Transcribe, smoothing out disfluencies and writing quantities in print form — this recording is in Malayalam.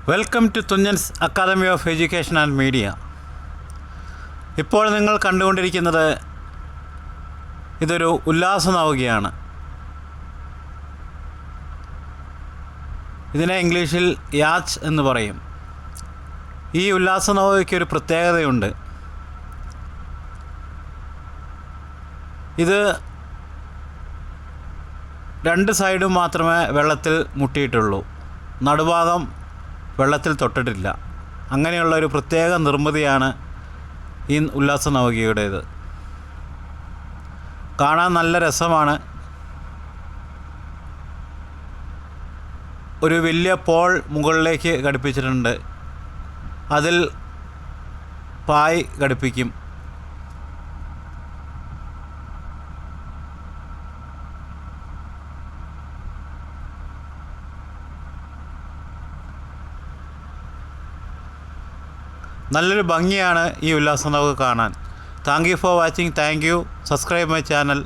Welcome to Thunchan's academy of education and media. ഇപ്പോൾ നിങ്ങൾ കണ്ടുകൊണ്ടിരിക്കുന്നത് ഇതൊരു ഉല്ലാസ നൗകയാണ്. ഇതിനെ ഇംഗ്ലീഷിൽ യാച്ച് എന്ന് പറയും. ഈ ഉല്ലാസ നൗകയ്ക്ക് ഒരു പ്രത്യേകതയുണ്ട്. ഇത് രണ്ട് സൈഡും മാത്രമേ വെള്ളത്തിൽ മുട്ടിയിട്ടുള്ളൂ. നടുഭാഗം വെള്ളത്തിൽ തൊട്ടിട്ടില്ല. അങ്ങനെയുള്ള ഒരു പ്രത്യേക നിർമ്മിതിയാണ് ഈ ഉല്ലാസ നൗകയുടേത്. കാണാൻ നല്ല രസമാണ്. ഒരു വലിയ പോൾ മുകളിലേക്ക് ഘടിപ്പിച്ചിട്ടുണ്ട്. അതിൽ പായ് ഘടിപ്പിക്കും. നല്ലൊരു ഭംഗിയാണ് ഈ ഉല്ലാസ നൗക കാണാൻ. Thank you for watching. Thank you. Subscribe my channel.